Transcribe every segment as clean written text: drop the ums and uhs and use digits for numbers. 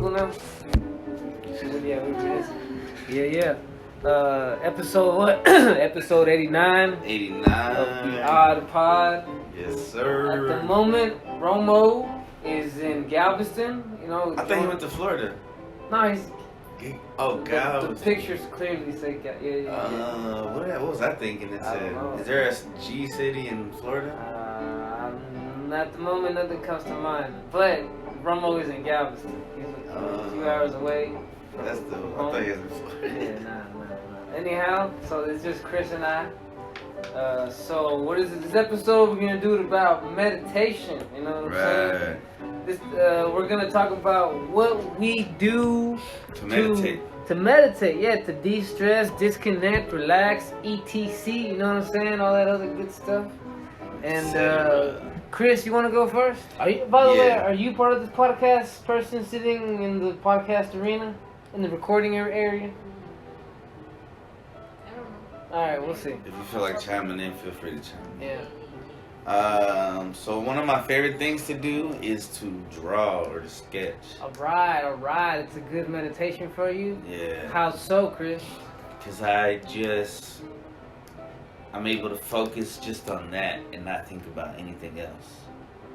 cool now? Yeah. Episode what? Episode 89. 89. Of the Odd Pod. Yes, sir. At the moment, Romo is in Galveston. You know. I think he went to Florida. No, he's. Oh, Galveston. The pictures clearly say yeah. What was I thinking? It said, is there a G city in Florida? At the moment, nothing comes to mind. But Romo is in Galveston. He's a few hours away. That's the. I thought he was in Florida. Yeah, nah. Anyhow, so it's just Chris and I. So what is it? This episode we're gonna do it about meditation. You know what I'm saying? This we're gonna talk about what we do to meditate. To meditate, yeah, to de-stress, disconnect, relax, etc. You know what I'm saying? All that other good stuff. And Chris, you want to go first? By the way, are you part of this podcast person sitting in the podcast arena, in the recording area? Alright, we'll see. If you feel like chiming in, feel free to chime in. Yeah. So one of my favorite things to do is to draw or to sketch. Alright. It's a good meditation for you? Yeah. How so, Chris? Because I'm able to focus just on that and not think about anything else.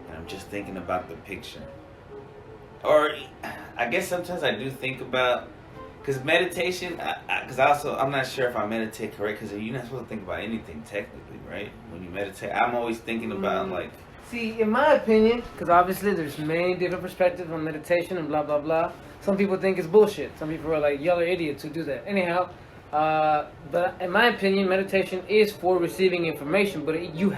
And I'm just thinking about the picture. Or I guess sometimes I do think about, because meditation, I'm not sure if I meditate correct, because you're not supposed to think about anything technically, right? When you meditate, I'm always thinking about See, in my opinion, because obviously there's many different perspectives on meditation and blah, blah, blah. Some people think it's bullshit. Some people are like, y'all are idiots who do that. Anyhow, but in my opinion, meditation is for receiving information, but you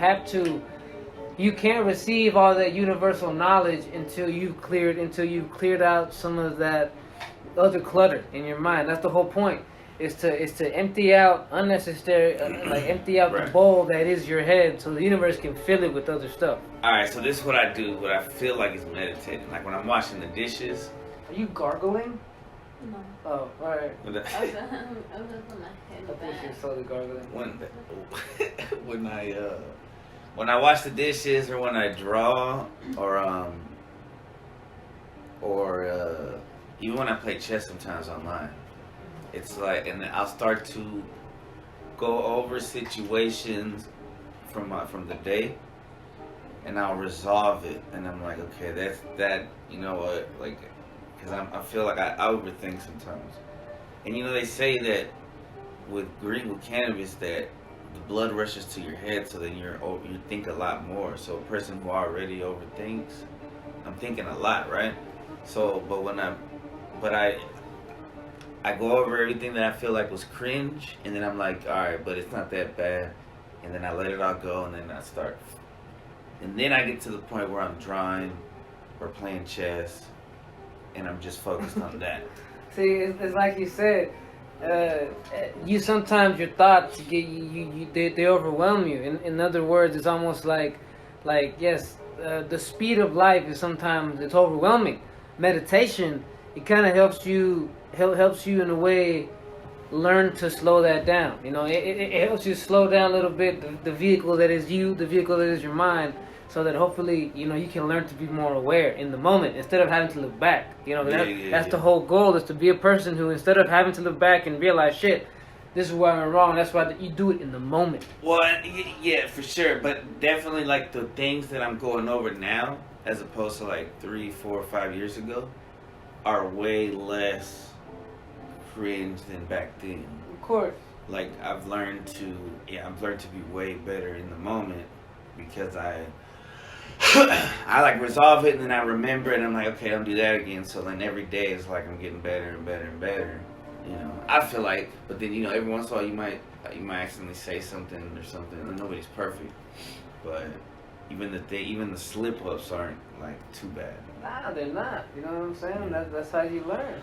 can't receive all that universal knowledge until you've cleared out some of that other clutter in your mind. That's the whole point. Is to empty out unnecessary, empty out the bowl that is your head, so the universe can fill it with other stuff. All right, so this is what I do. What I feel like is meditating. Like when I'm washing the dishes. Are you gargling? No. Oh, all right. I was gonna put my head I think back. you're slowly gargling. When I wash the dishes, or when I draw, or even when I play chess sometimes online, it's like, and I'll start to go over situations from the day, and I'll resolve it, and I'm like, okay, that's that, you know what, like, because I feel like I overthink sometimes, and you know they say that with cannabis that the blood rushes to your head, so then you think a lot more. So a person who already overthinks, I'm thinking a lot, right? So, but I go over everything that I feel like was cringe, and then I'm like, all right, but it's not that bad, and then I let it all go, and then I start, and then I get to the point where I'm drawing or playing chess, and I'm just focused on that. See, it's like you said. You sometimes your thoughts get they overwhelm you. In other words, it's almost like yes, the speed of life is sometimes it's overwhelming. Meditation, it kind of helps you in a way learn to slow that down. You know, it helps you slow down a little bit the vehicle that is you, the vehicle that is your mind, so that hopefully you can learn to be more aware in the moment instead of having to look back. That's the whole goal, is to be a person who, instead of having to look back and realize, shit, this is where I went wrong, that's why you do it in the moment. Well, yeah, for sure, but definitely like the things that I'm going over now, as opposed to like 3, 4, 5 years ago, are way less cringe than back then. Of course. Like I've learned to be way better in the moment, because I like resolve it, and then I remember it, and I'm like, okay, don't do that again. So then every day it's like I'm getting better and better and better. I feel like, but then every once in a while you might accidentally say something or something, and nobody's perfect. But even the slip ups aren't like too bad. Nah, they're not. You know what I'm saying? That's how you learn.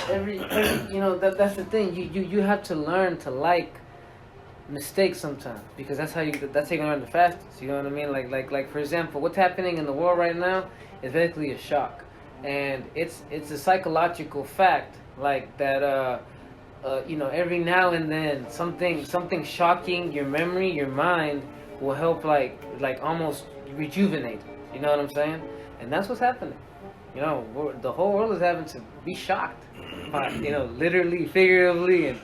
Every that's the thing. You have to learn to like mistakes sometimes, because that's how you learn the fastest. You know what I mean? Like for example, what's happening in the world right now is basically a shock, and it's a psychological fact like that. Every now and then something shocking your memory, your mind will help like almost rejuvenate. You know what I'm saying? And that's what's happening. You know, the whole world is having to be shocked by, you know, literally, figuratively, and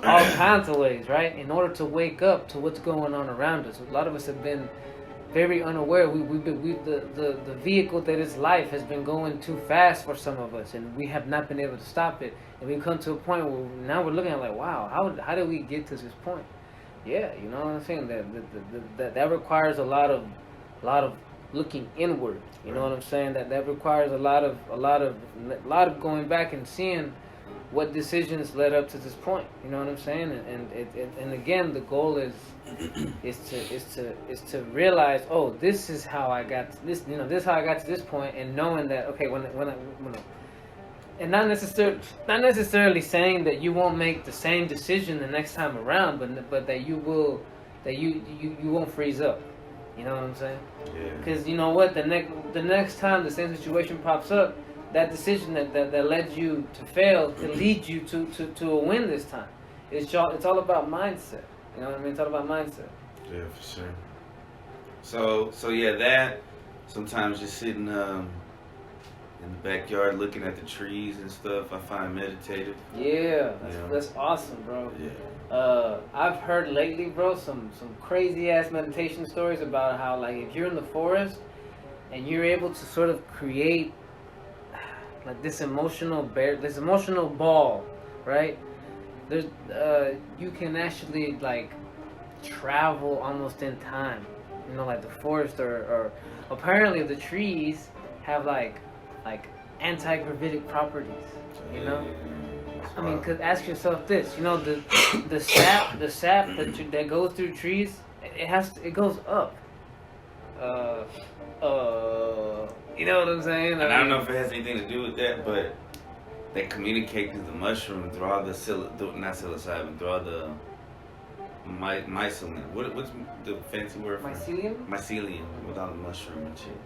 all kinds of ways, right? In order to wake up to what's going on around us. A lot of us have been very unaware. The vehicle that is life has been going too fast for some of us, and we have not been able to stop it. And we've come to a point where now we're looking at like, wow, how did we get to this point? Yeah, you know what I'm saying? That requires a lot of looking inward. You know what I'm saying? That requires a lot of going back and seeing what decisions led up to this point. You know what I'm saying? And again, the goal is to realize, oh, this is how I got to this. You know, this is how I got to this point, and knowing that, okay, when and not necessarily saying that you won't make the same decision the next time around, but that you won't freeze up. You know what I'm saying? Yeah. Because you know what, the next time the same situation pops up, that decision that led you to fail can lead you to a win this time. It's all about mindset. You know what I mean? It's all about mindset. Yeah, for sure. So yeah, that sometimes just sitting in the backyard looking at the trees and stuff, I find meditative. Yeah, that's awesome, bro. Yeah. I've heard lately, bro, some crazy ass meditation stories about how, like, if you're in the forest and you're able to sort of create like this emotional ball, right? There's you can actually like travel almost in time. You know, like the forest or apparently the trees have like anti-gravitic properties. You know. I mean, cause ask yourself this, you know, the sap that goes through trees, it goes up. You know what I'm saying? And I don't know if it has anything to do with that, but they communicate through the mushroom, through all the not psilocybin, through all the mycelium. What's the fancy word for mycelium? Mycelium, with all the mushroom and shit.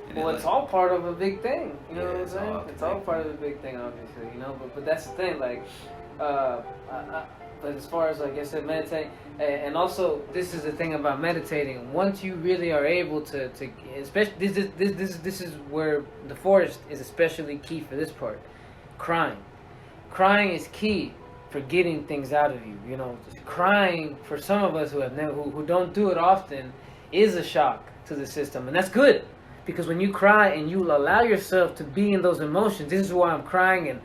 And well, it's all part of a big thing. You know what I'm it's saying? It's all part of a big thing, obviously. You know, but that's the thing. Like, but as far as, like I said, meditating, and also this is the thing about meditating. Once you really are able to especially this is where the forest is especially key for this part. Crying is key for getting things out of you. You know, crying for some of us who don't do it often is a shock to the system, and that's good. Because when you cry and you allow yourself to be in those emotions, this is why I'm crying and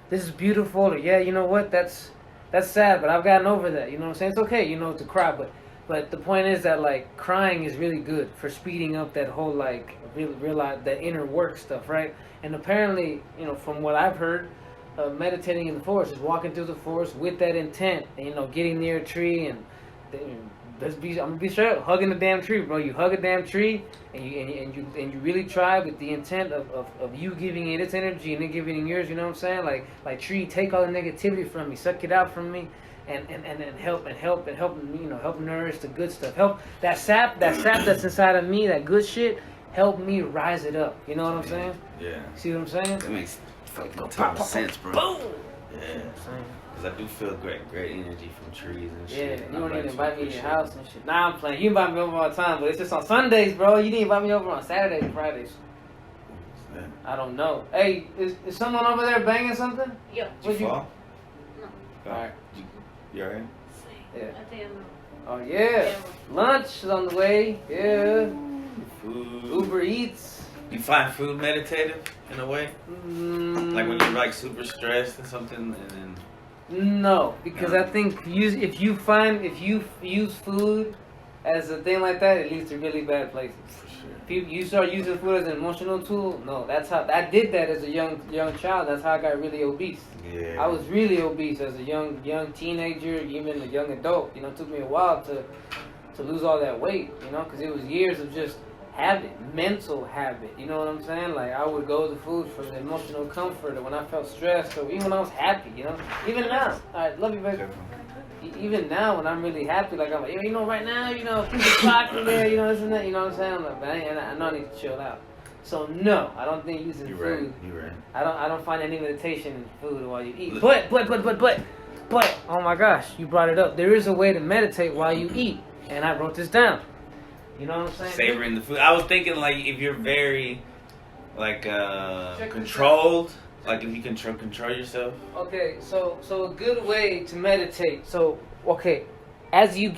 this is beautiful, or yeah, you know what, that's sad, but I've gotten over that. You know what I'm saying? It's okay, you know, to cry, but the point is that, like, crying is really good for speeding up that whole, like, realize that inner work stuff, right? And apparently, you know, from what I've heard, meditating in the forest is walking through the forest with that intent, and, you know, getting near a tree and I'm gonna be straight up, hugging the damn tree, bro. You hug a damn tree, and you really try with the intent of you giving it its energy and it giving it yours. You know what I'm saying? Like tree, take all the negativity from me, suck it out from me, and help you know, help nourish the good stuff. Help that sap that's inside of me, that good shit. Help me rise it up. You know what I'm saying? Yeah. See what I'm saying? That makes fucking total sense, bro. Boom. Yeah. Cause I do feel great energy from trees and shit. Yeah, you don't even invite me to your house and shit. Nah, I'm playing. You invite me over all the time, but it's just on Sundays, bro. You didn't invite me over on Saturdays and Fridays. Yeah. I don't know. Hey, is someone over there banging something? Yo. Did you fall? No. Alright. You alright? Yeah. I think I'm Oh yeah. Lunch is on the way. Yeah. Food. Uber Eats. You find food meditative in a way? Like when you're like super stressed or something, and then. No, because I think if you use food as a thing like that, it leads to really bad places. For sure. If you start using food as an emotional tool, no, that's how I did that as a young child. That's how I got really obese. Yeah. I was really obese as a young teenager, even a young adult. You know, it took me a while to lose all that weight. You know, because it was years of just habit, mental habit. You know what I'm saying? Like, I would go to food for the emotional comfort, or when I felt stressed, or even when I was happy. You know, even now. Alright, love you, baby. Even now, when I'm really happy, like I'm like, you know, right now, you know, piece of chocolate there, you know, this and that. You know what I'm saying? I'm like, man, I know I need to chill out. So no, I don't think using food. You're right. I don't find any meditation in food while you eat. But oh my gosh, you brought it up. There is a way to meditate while you eat, and I wrote this down. You know what I'm saying? Savoring the food. I was thinking, like, if you're very like Check this controlled. Like if you control yourself. Okay, so a good way to meditate. So okay, as you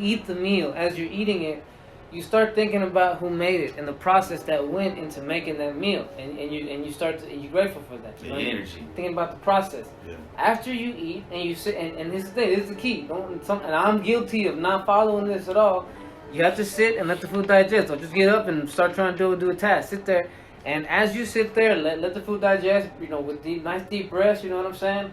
eat the meal, as you're eating it, you start thinking about who made it and the process that went into making that meal, and you start to, and you're grateful for that. The energy. Thinking about the process. Yeah. After you eat and you sit, and this is the thing, this is the key. And I'm guilty of not following this at all. You have to sit and let the food digest. Don't just get up and start trying to do a task. Sit there. And as you sit there, let the food digest, with nice deep breaths, you know what I'm saying?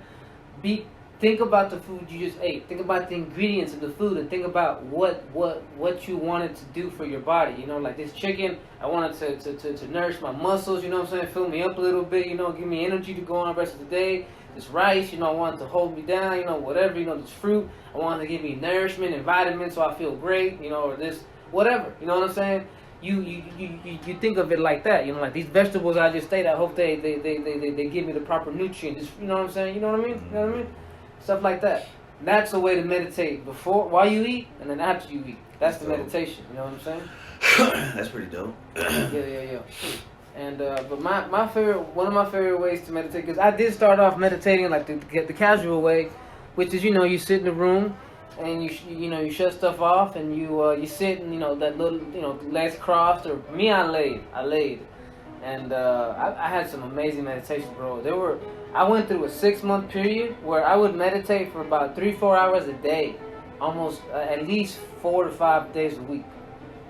Think about the food you just ate. Think about the ingredients of the food, and think about what you wanted to do for your body. Like this chicken, I wanted to nourish my muscles, you know what I'm saying? Fill me up a little bit, give me energy to go on the rest of the day. This rice, I wanted to hold me down, whatever, this fruit, I wanted to give me nourishment and vitamins so I feel great, or this, whatever, you know what I'm saying? You think of it like that, like these vegetables I just ate, I hope they give me the proper nutrients, you know what I'm saying? You know what I mean? Stuff like that. That's a way to meditate while you eat, and then after you eat. That's the meditation, you know what I'm saying? That's pretty dope. Yeah. And but my favorite, one of my favorite ways to meditate, because I did start off meditating like the casual way, which is you sit in the room and you shut stuff off and you sit and that little legs crossed, or me I laid, and I had some amazing meditations, bro. I went through a 6-month period where I would meditate for about 3-4 hours a day, almost at least 4 to 5 days a week.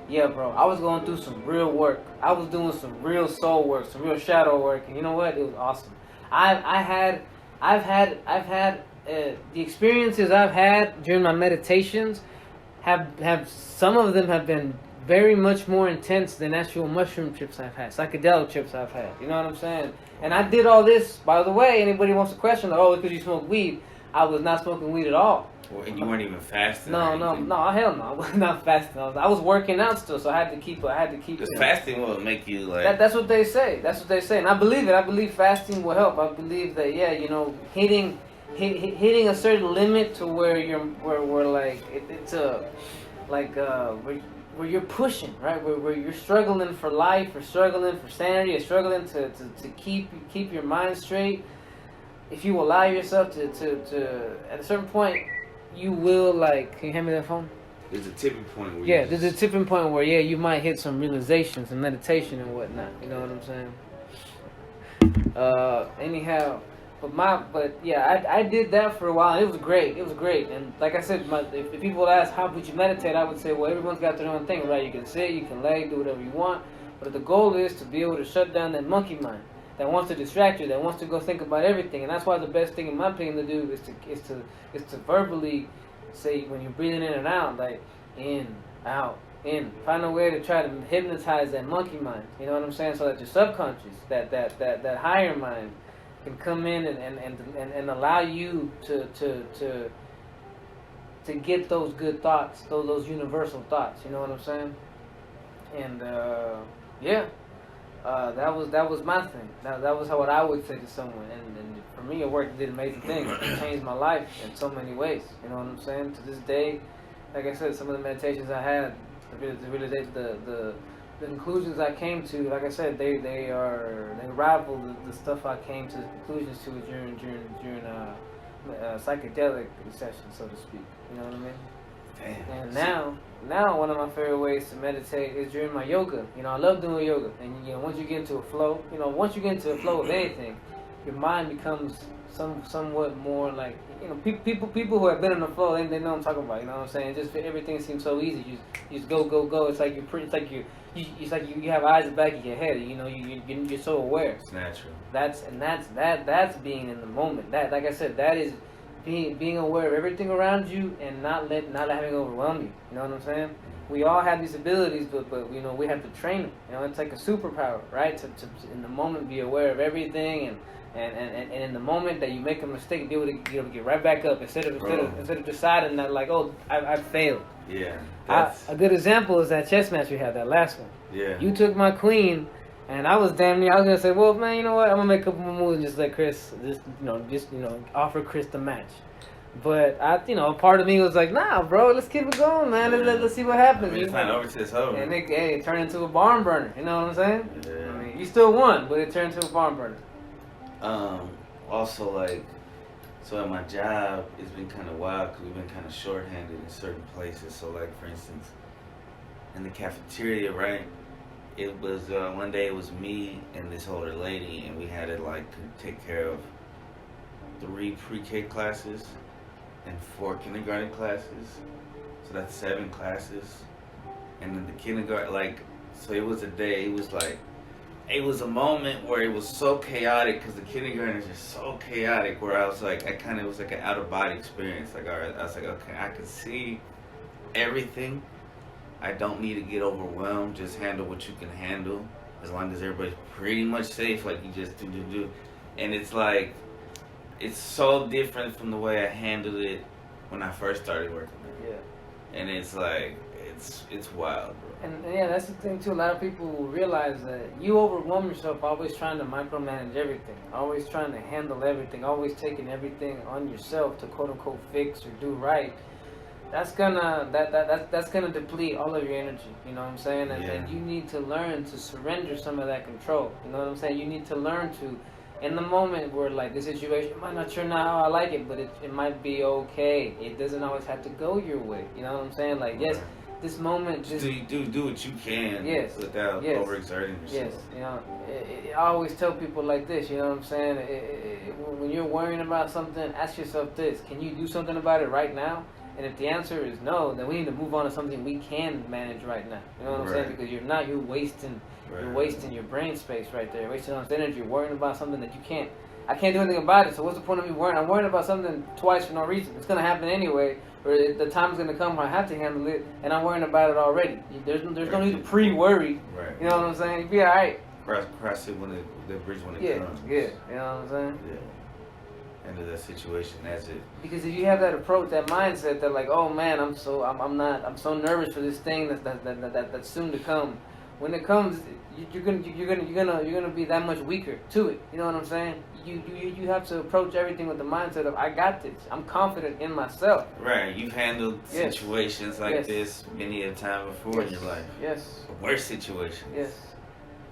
Yeah, bro, I was going through some real work. I was doing some real soul work, some real shadow work, and you know what? It was awesome. I've had the experiences I've had during my meditations have some of them have been very much more intense than actual mushroom trips I've had, psychedelic trips I've had. You know what I'm saying? And I did all this, by the way. Anybody wants to question, like, oh, it's because you smoke weed? I was not smoking weed at all. Well, and you weren't even fasting. No, hell no. I was not fasting. I was working out still, so I had to keep. Because fasting will make you like. That's what they say. And I believe it. I believe fasting will help. I believe that hitting a certain limit to where we're like it's where you're pushing, right? Where you're struggling for life, or struggling for sanity, or struggling to keep your mind straight. If you allow yourself to at a certain point, you will can you hand me that phone? There's a tipping point where there's a tipping point where you might hit some realizations and meditation and whatnot. You know what I'm saying? Anyhow, I did that for a while. It was great. And like I said, if people ask how would you meditate, I would say, well, everyone's got their own thing, right? You can sit, you can lay, do whatever you want. But the goal is to be able to shut down that monkey mind that wants to distract you, that wants to go think about everything. And that's why the best thing, in my opinion, to do is to verbally say, when you're breathing in and out, like in, out, in. Find a way to try to hypnotize that monkey mind. You know what I'm saying? So that your subconscious, that higher mind, can come in and allow you to get those good thoughts, those universal thoughts. You know what I'm saying? And that was my thing. That was what I would say to someone. And for me, it worked. It did amazing things. It changed my life in so many ways. You know what I'm saying? To this day, like I said, some of the meditations I had, the conclusions I came to, like I said, they rival the stuff I came to conclusions to during psychedelic sessions, so to speak. You know what I mean? Damn. And now one of my favorite ways to meditate is during my yoga. I love doing yoga, and once you get into a flow, of anything, your mind becomes somewhat more like people who have been in the flow, they know what I'm talking about. You know what I'm saying? Just everything seems so easy. You just go. It's like it's like you have eyes at the back of your head. You're so aware. It's natural. That's being in the moment. That, like I said, that is being aware of everything around you and not having it overwhelm you. You know what I'm saying? We all have these abilities, but we have to train them. It's like a superpower, right? To in the moment be aware of everything and in the moment that you make a mistake, be able to get right back up instead of deciding that like, oh, I failed. Yeah. A good example is that chess match we had, that last one. Yeah. You took my queen, and I was gonna say, well, man, you know what? I'm gonna make a couple more moves and just let Chris, offer Chris the match. But a part of me was like, nah, bro, let's keep it going, man. Let's see what happens. It's not over till it's over. And it turned into a barn burner. You know what I'm saying? Yeah. You still won, but it turned to a barn burner. Also, like, so at my job, it's been kind of wild because we've been kind of shorthanded in certain places. So, like, for instance, in the cafeteria, right? It was one day it was me and this older lady, and we had to like take care of 3 pre-K classes and 4 kindergarten classes. So that's 7 classes. And then the kindergarten, like, so it was a day. It was like, it was a moment where it was so chaotic because the kindergarten is just so chaotic. Where I was like, it was like an out of body experience. Like, all right, I was like, okay, I can see everything. I don't need to get overwhelmed. Just handle what you can handle. As long as everybody's pretty much safe, like you just do. And it's like, it's so different from the way I handled it when I first started working there. Yeah. And it's like, it's wild, bro. And yeah, that's the thing too. A lot of people realize that you overwhelm yourself always trying to micromanage everything, always trying to handle everything, always taking everything on yourself to quote unquote fix or do right. That's gonna deplete all of your energy. You know what I'm saying? And you need to learn to surrender some of that control. You know what I'm saying? You need to learn to, in the moment where like the situation might not turn out how I like it, but it might be okay. It doesn't always have to go your way. You know what I'm saying? Like yes. This moment just do what you can without overexerting yourself. Yes, you know, I always tell people like this, you know what I'm saying? When you're worrying about something, ask yourself this: can you do something about it right now? And if the answer is no, then we need to move on to something we can manage right now. You know what I'm saying? Because you're wasting your brain space right there, wasting all this energy. You're worrying about something that you can't. I can't do anything about it. So what's the point of me worrying? I'm worrying about something twice for no reason. It's gonna happen anyway. Or the time's gonna come where I have to handle it, and I'm worrying about it already. There's no need to pre-worry. Right. You know what I'm saying? You'll be all right. Cross it when the bridge when it comes. Yeah. You know what I'm saying? Yeah. End of that situation. That's it. Because if you have that approach, that mindset, that like, oh man, I'm so nervous for this thing that's soon to come. When it comes, you're gonna be that much weaker to it. You know what I'm saying? You have to approach everything with the mindset of I got this. I'm confident in myself. Right. You've handled situations like this many a time before in your life. Yes. Worse situations. Yes.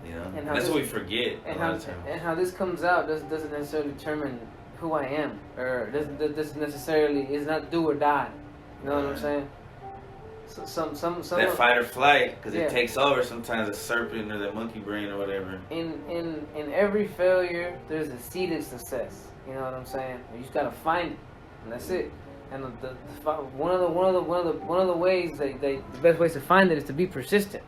You know. And that's what we forget a lot of times. And how this comes out doesn't necessarily determine who I am, or doesn't necessarily is not do or die. You know what I'm saying? So, some that fight or flight, because it takes over sometimes, a serpent or that monkey brain or whatever. In every failure, there's a seed of success. You know what I'm saying? You just gotta find it, and that's it. And one of the ways the best ways to find it is to be persistent,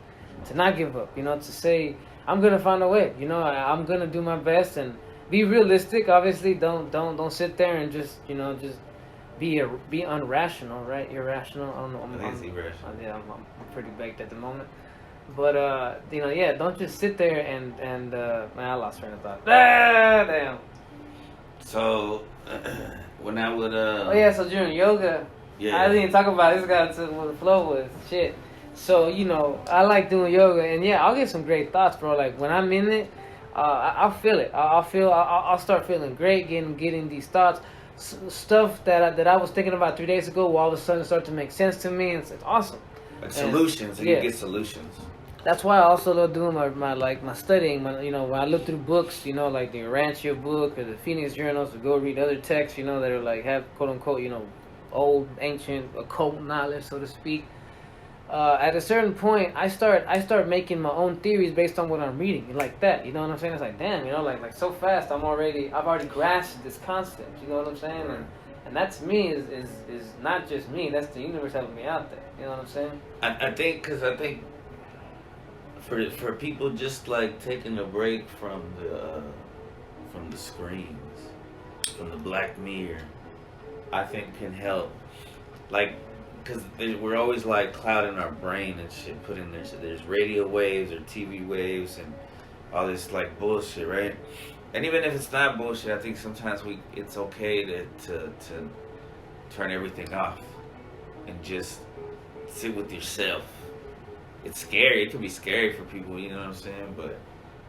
to not give up. You know, to say I'm gonna find a way. You know, I'm gonna do my best and be realistic. Obviously, don't sit there and just be unrational, right? Irrational. I'm irrational. Yeah, I'm pretty baked at the moment. But don't just sit there and man, I lost train of thought. Ah, damn. So when I would so during yoga, I didn't even talk about it. This got to what the flow was. Shit. So I like doing yoga, and I'll get some great thoughts, bro. Like when I'm in it, I'll feel it. I'll start feeling great, getting these thoughts. Stuff that I was thinking about 3 days ago will all of a sudden start to make sense to me, and it's awesome. Like solutions, and you get solutions. That's why I also love doing my studying. When I look through books, like the Rancho book or the Phoenix Journals, or go read other texts, that are like have quote unquote, old ancient occult knowledge, so to speak. At a certain point, I start making my own theories based on what I'm reading, like that. You know what I'm saying? It's like, damn, like so fast. I've already grasped this concept. You know what I'm saying? Right. And that to me is not just me. That's the universe helping me out there. You know what I'm saying? I think for people just like taking a break from the screens, from the Black Mirror, I think can help. Like. Because we're always like clouding our brain and shit, put in there. So there's radio waves or TV waves and all this like bullshit, right? And even if it's not bullshit, I think sometimes it's okay to turn everything off and just sit with yourself. It's scary. It can be scary for people, you know what I'm saying? But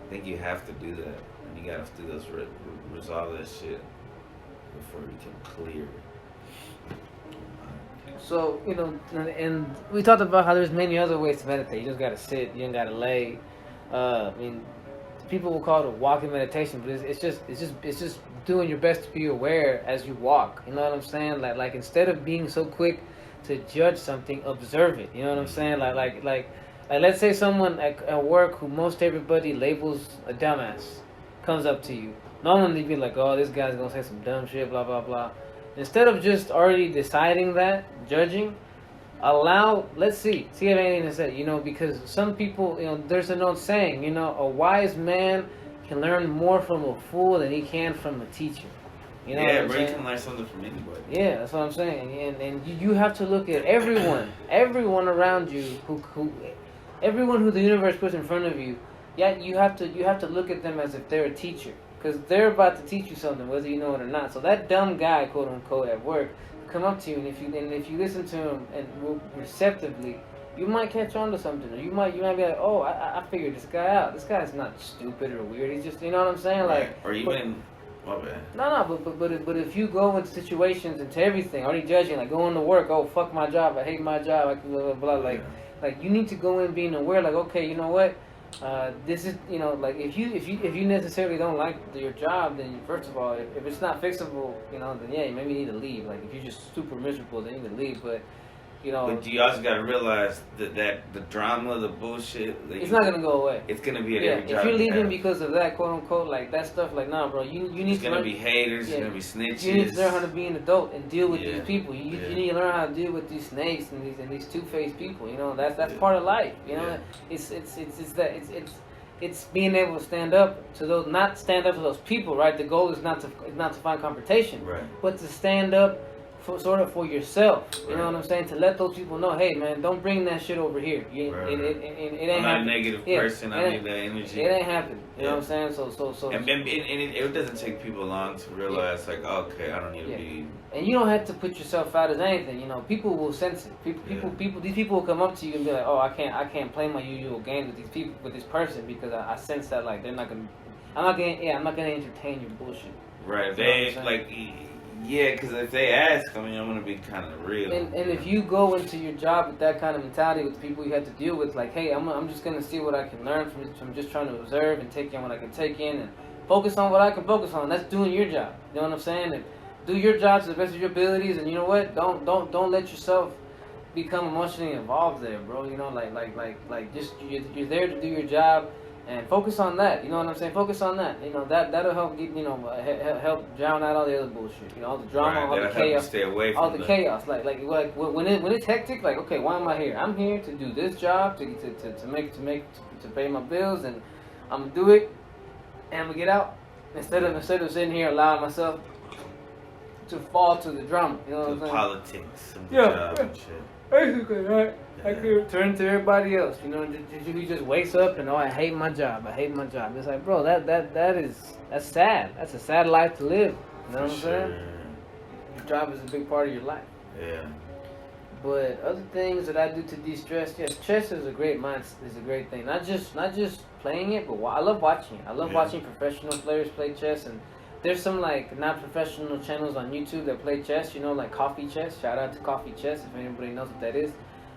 I think you have to do that, and you gotta do those resolve that shit before you can clear. So, and we talked about how there's many other ways to meditate. You just gotta sit, you don't gotta lay. people will call it a walking meditation, but it's just doing your best to be aware as you walk. You know what I'm saying? Like instead of being so quick to judge something, observe it. You know what I'm saying? Like let's say someone at work who most everybody labels a dumbass comes up to you. Normally be like, oh, this guy's gonna say some dumb shit, blah blah blah. Instead of just already deciding that, judging, let's see if anything is said, because some people, there's an old saying, a wise man can learn more from a fool than he can from a teacher. You know yeah, what I'm bro, you saying? can learn something from anybody. Yeah, that's what I'm saying. And you have to look at everyone around you everyone who the universe puts in front of you. Yeah, you have to look at them as if they're a teacher, because they're about to teach you something, whether you know it or not. So that dumb guy, quote unquote, at work, come up to you, and if you listen to him and receptively, you might catch on to something, or you might be like, oh, I figured this guy out. This guy's not stupid or weird. He's just, you know what I'm saying, Right. like. Or even. My bad. No, but if you go into situations, into everything, already judging, like going to work, oh fuck my job, I hate my job, I blah blah blah, like you need to go in being aware, like, okay, you know what, this is, like if you necessarily don't like your job, then first of all, if it's not fixable, then yeah, you maybe need to leave. Like if you're just super miserable, then you need to leave. But But you also gotta realize that the drama, the bullshit, like, it's not gonna go away. It's gonna be at every job. If you're leaving have. because of that, quote unquote, like that stuff, like nah, bro, you need It's to gonna learn, be haters. It's gonna be snitches. you need to learn how to be an adult and deal with these people. You need to learn how to deal with these snakes and these two-faced people. That's part of life. It's being able to stand up to those, not stand up to those people, right? The goal is not to find confrontation, Right. but to stand up for yourself. You Right. know what I'm saying? To let those people know, hey man, don't bring that shit over here. It ain't I'm not a happening. negative Yeah, person. I need that energy. It ain't happening. You know Yeah. what I'm saying? So. And it doesn't take people long to realize, like, okay, I don't need to be. And you don't have to put yourself out as anything. People will sense it. These people will come up to you and be like, oh, I can't play my usual games with this person because I sense that like I'm not gonna entertain your bullshit. Right. You know what They I'm like. Yeah, because if they ask, I'm gonna be kind of real. And if you go into your job with that kind of mentality with the people you have to deal with, like, hey, I'm just gonna see what I can learn from just trying to observe and take in what I can take in and focus on what I can focus on. That's doing your job. You know what I'm saying? And do your job to the best of your abilities. And you know what? Don't let yourself become emotionally involved there, bro. Like just you're there to do your job. And focus on that, you know what I'm saying? Focus on that, that'll help get, help drown out all the other bullshit, all the drama, all the chaos, stay away from all the chaos. Like when it's hectic, like, okay, why am I here? I'm here to do this job, to pay my bills, and I'm gonna do it, and I'm gonna get out instead of sitting here allowing myself to fall to the drama, you know what I'm saying? Politics and job and shit. Basically, right? I could turn to everybody else, he just wakes up and, oh, I hate my job. It's like, bro, that's sad. That's a sad life to live. You know what I'm saying? Your job is a big part of your life. Yeah. But other things that I do to de-stress, yes, chess is a great thing. Not just playing it, but I love watching it. I love watching professional players play chess, and there's some like not professional channels on YouTube that play chess. Like Coffee Chess. Shout out to Coffee Chess if anybody knows what that is.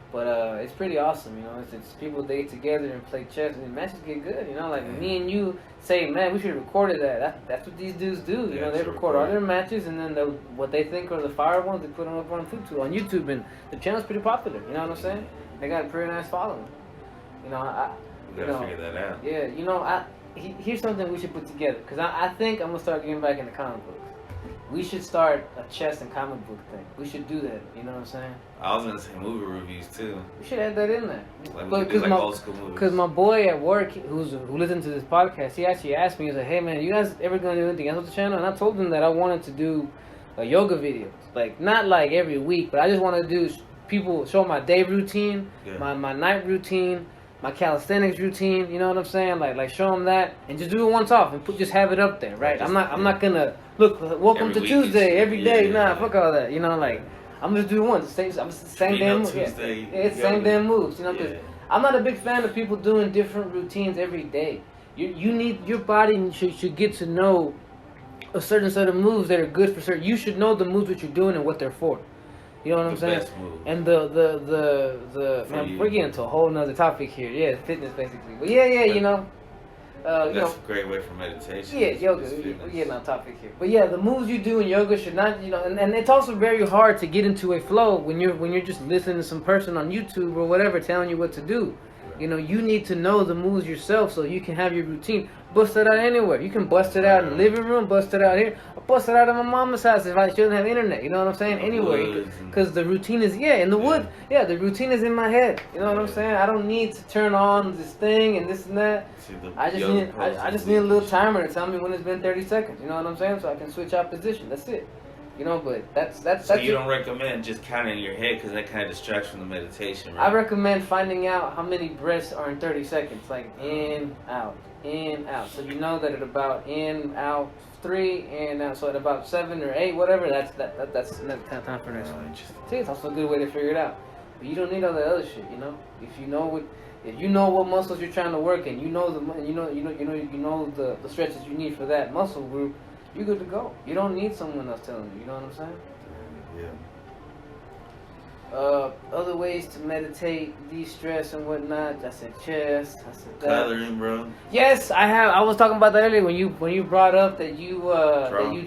But it's pretty awesome, It's people, they get together and play chess, and the matches get good, Like me and you say, man, we should have recorded that. That's what these dudes do, They record all their matches, and then what they think are the fire ones, they put them up on YouTube, and the channel's pretty popular. You know what I'm saying? They got a pretty nice following. We gotta figure that out. Yeah, here's something we should put together, because I think I'm gonna start getting back into comic books. We should start a chess and comic book thing. We should do that. You know what I'm saying? I was gonna say movie reviews too. We should add that in there. Like old school movies. Because my boy at work, who listens to this podcast, he actually asked me, he was like, "Hey man, you guys ever gonna do anything else with the channel?" And I told him that I wanted to do yoga videos, like not like every week, but I just want to do show my day routine, my night routine, my calisthenics routine. You know what I'm saying? Like show them that and just do it once off and just have it up there, right? I'm not gonna look. Welcome to Tuesday every day. Fuck all that. I'm just do it once. It's the same damn moves. It's the same damn moves. Because I'm not a big fan of people doing different routines every day. You need, your body should get to know a certain set of moves that are good for certain. You should know the moves that you're doing and what they're for. You know what I'm saying? And the man, we're getting to a whole nother topic here. Yeah, fitness basically. But yeah, You know, That's a great way for meditation. yeah, It's yoga. fitness. We're getting on topic here, but yeah, the moves you do in yoga should not, you know, and it's also very hard to get into a flow when you're just listening to some person on YouTube or whatever telling you what to do. You know, you need to know the moves yourself so you can have your routine. Bust it out anywhere. You can bust it out in the living room, bust it out here, or bust it out at my mama's house if she doesn't have internet. You know what I'm saying? Anywhere, because the routine is in the wood. Yeah, the routine is in my head. You know what I'm saying? I don't need to turn on this thing and this and that. I just need a little timer to tell me when it's been 30 seconds. You know what I'm saying? So I can switch out position. That's it. You know, but that's So you don't recommend just counting in your head because that kind of distracts from the meditation, right? I recommend finding out how many breaths are in 30 seconds, like in, out. So you know that at about in, out, 3, in, out. So at about 7 or 8, whatever, that's enough time for this. See, it's also a good way to figure it out. But you don't need all that other shit, you know. If you know what muscles you're trying to work and you know the stretches you need for that muscle group, you're good to go. You don't need someone else telling you. You know what I'm saying? Yeah. Other ways to meditate, de-stress and whatnot. I said chest. I said that. Coloring, bro. Yes, I have. I was talking about that earlier when you brought up that you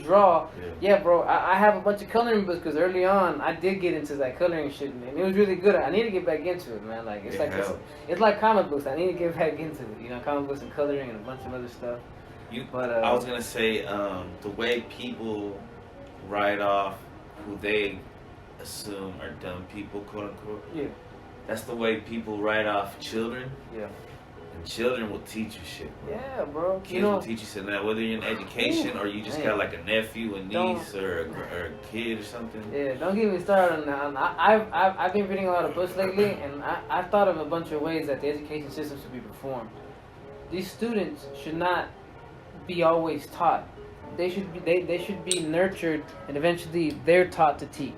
draw. Yeah, bro. I have a bunch of coloring books because early on I did get into that coloring shit, and it was really good. I need to get back into it, man. Like it's like comic books. I need to get back into it. You know, comic books and coloring and a bunch of other stuff. I was gonna say the way people write off who they assume are dumb people, quote unquote. Yeah. That's the way people write off children. Yeah. And children will teach you shit, bro. Yeah, bro. Kids will teach you shit. Now, whether you're in education or you just got like a nephew, a niece, or a kid or something. Yeah, don't get me started on that. I've been reading a lot of books lately, and I've thought of a bunch of ways that the education system should be performed. These students should not be always taught. They should be nurtured, and eventually they're taught to teach.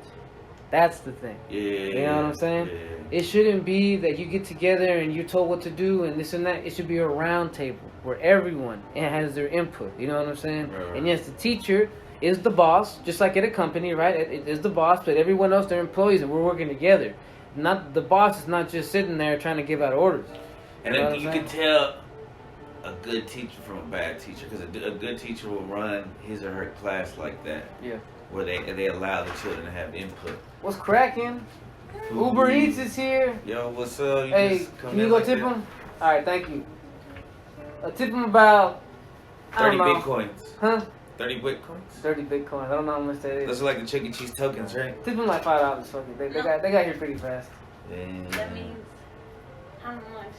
That's the thing. Yeah. You know what I'm saying? Yeah. It shouldn't be that you get together and you're told what to do and this and that. It should be a round table where everyone has their input. You know what I'm saying? Right. And yes, the teacher is the boss, just like at a company, right? It is the boss, but everyone else, they're employees, and we're working together. Not the boss is not just sitting there trying to give out orders. And then you can tell a good teacher from a bad teacher, because a good teacher will run his or her class like that. Yeah. Where they allow the children to have input. What's cracking? Uber Eats is here. Yo, what's up? Hey, can you go tip him? All right, thank you. Tip him about 30 bitcoins. Huh? 30 bitcoins. 30 bitcoins. I don't know how much that is. Those are like the Chuck E. Cheese tokens, right? Tip him like $5. Fuck it. They got here pretty fast. Damn. That means how much?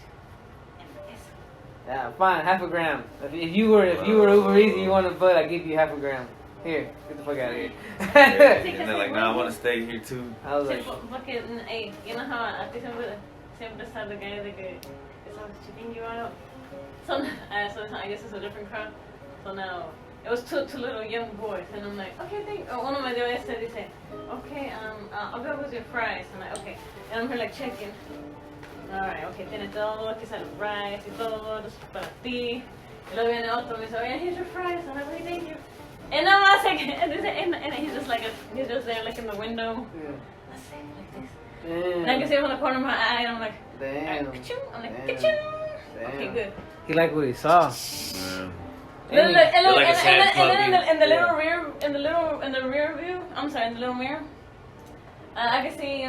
Yeah, fine, half a gram. If you were Uber Eats and you wanted a butt, I'd give you half a gram. Here, get the fuck out of here. And they're like, no, I want to stay here too. I was like, Porque, hey, you know how a ti siempre está the guy that is always chipping you out? So I guess it's a different crowd. So now, it was two little young boys, and I'm like, okay, one of my boys said, okay, I'll go with your fries. And I'm like, okay. And I'm here like checking. Alright, okay, tiene todo, aquí sale rice y todo, esto es para ti. Y luego viene otro, me dice, oh yeah, here's your fries. And I'm like, okay, thank you. And I'm like, and he's just there, like in the window. yeah. I say it like this. Damn. And I can see him on the corner of my eye, and I'm like, Damn. ka-choo. I'm like, Damn. ka-choo. Damn. Okay, good. He liked what he saw. And like a sad then in the Yeah. little rear, in the rear view, I'm sorry, in the little mirror, I can see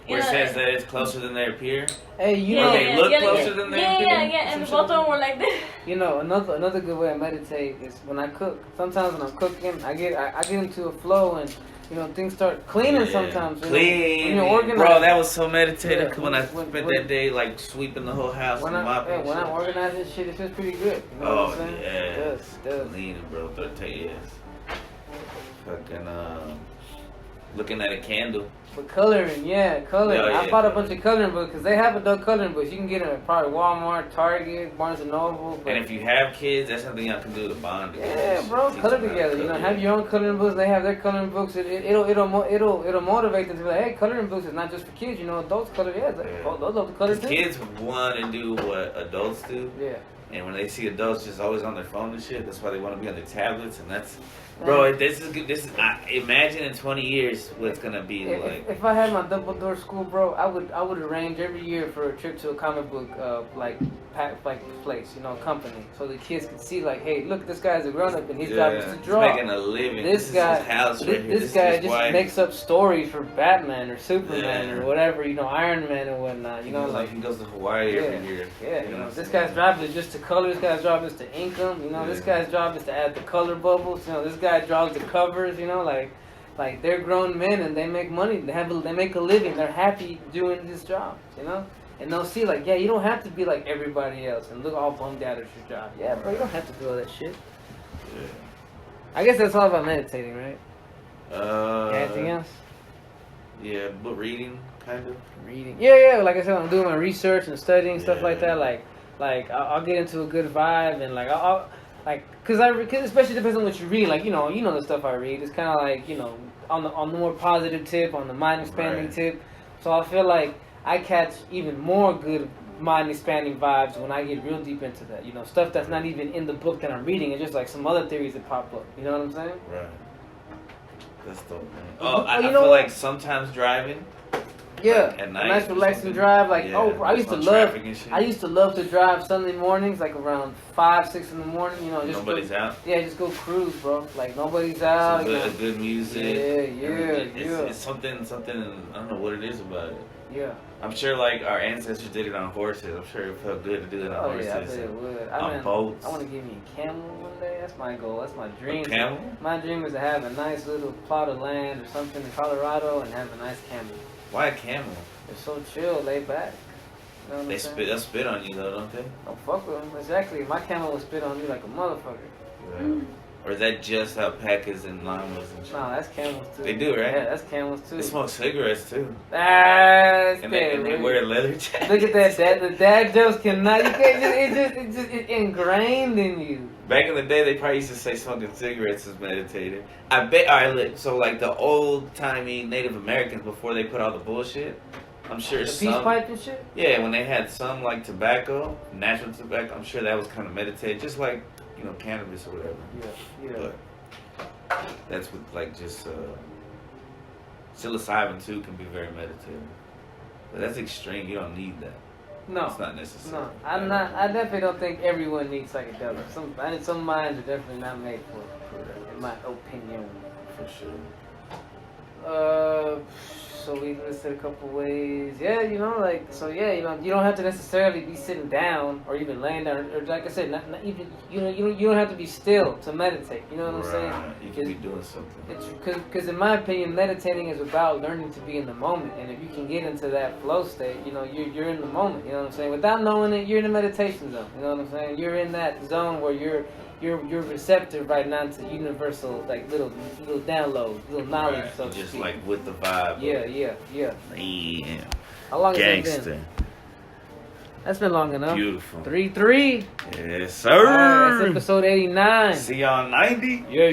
Where it says that it's closer than they appear. Hey, you Or know, they look closer than they appear. Yeah, and both of them were like this. you know, another good way to meditate is when I cook. Sometimes when I'm cooking, I get into a flow and you know things start cleaning. Sometimes Clean. When you're organized. Bro, that was so meditative. Yeah, When I when- spent when- that day like sweeping the whole house When and mopping. I'm shit. organizing shit, it feels pretty good. You know what I'm saying? Yeah. It does. Cleaning, bro. 30 years. Fucking looking at a candle. But coloring, yeah, coloring. Yeah, I bought a bunch of coloring books because they have adult coloring books. You can get them at probably Walmart, Target, Barnes and Noble. But And if you have kids, that's something y'all can do to bond together. yeah, bro, Teach color them how to together. You know, color. have your own coloring books. They have their coloring books. It'll motivate them to be like, hey, coloring books is not just for kids. You know, adults color. Yeah, it's like, Yeah. oh, those love to color too. Kids want to do what adults do. Yeah. And when they see adults just always on their phone and shit, that's why they want to be on their tablets. And that's, bro, this is good. This is, imagine in 20 years what it's gonna be like. If I had my double door school, bro, I would arrange every year for a trip to a comic book like place, you know, company, so the kids could see like, hey, look, this guy's a grown up and his job is to draw. He's making a living. This guy, is his house right here. This guy just makes up stories for Batman or Superman or whatever, you know, Iron Man and whatnot. You know, like he goes to Hawaii every year. Yeah, you know, this guy's job is just to color. This guy's job is to ink them. You know, this guy's job is to add the color bubbles. You know, this guy draws the covers. You know, like they're grown men and they make money. They make a living. They're happy doing this job. You know. And they'll see, like, yeah, you don't have to be like everybody else and look all bummed out at your job. Yeah, bro, you don't have to do all that shit. Yeah. I guess that's all about meditating, right? Anything else? Yeah, but reading, kind of. Reading. Yeah. Like I said, I'm doing my research and studying stuff like that. Like I'll get into a good vibe and like I'll cause especially depends on what you read. Like you know the stuff I read. It's kind of like on the more positive tip, on the mind expanding tip. So I feel like I catch even more good mind expanding vibes when I get real deep into that. You know, stuff that's not even in the book that I'm reading. It's just like some other theories that pop up. You know what I'm saying? Right. That's dope, man. Oh, I feel like sometimes driving. Yeah, like at night, a nice relaxing drive. Like, bro, I used to love to drive Sunday mornings, like around 5, 6 in the morning. You know, just nobody's out. Yeah, just go cruise, bro. Like nobody's out. Good music. Yeah. It's something. I don't know what it is about it. Yeah. I'm sure like our ancestors did it on horses. I'm sure it felt good to do it on horses. Yeah, I bet it would. On boats. I want to give me a camel one day. That's my goal. That's my dream. A camel? My dream is to have a nice little plot of land or something in Colorado and have a nice camel. Why a camel? They're so chill, laid back. You know they'll spit on you though, don't they? Don't fuck with them. Exactly. My camel will spit on me like a motherfucker. Yeah. Or is that just how Pacas and llamas and shit? Nah, that's camels too. They do, right? Yeah, that's camels too. They smoke cigarettes too. And they wear leather jackets. Look at that. The dad jokes cannot. You can't just. It's ingrained in you. Back in the day, they probably used to say smoking cigarettes is meditative. I bet. All right, so like the old timey Native Americans before they put all the bullshit. I'm sure the peace pipe and shit. Yeah, when they had some like tobacco, natural tobacco, I'm sure that was kind of meditative, just like cannabis or whatever. Yeah. But that's with like just psilocybin too can be very meditative. But that's extreme. You don't need that. No, it's not necessary. No, I definitely don't think everyone needs psychedelics. Some minds are definitely not made for that, in my opinion. For sure. So we listed a couple ways. Yeah, you don't have to necessarily be sitting down or even laying down, or like I said, not even you don't have to be still to meditate. You know what I'm saying? You can be doing something. It's because in my opinion, meditating is about learning to be in the moment, and if you can get into that flow state, you're in the moment. You know what I'm saying? Without knowing it, you're in the meditation zone. You know what I'm saying? You're in that zone where you're receptive right now to universal, like little downloads, little knowledge. So just speak. Like with the vibe. Yeah. How long has it been? That's been long enough. Beautiful. 3-3. Yes, sir. That's episode 89. See y'all 90. Yeah.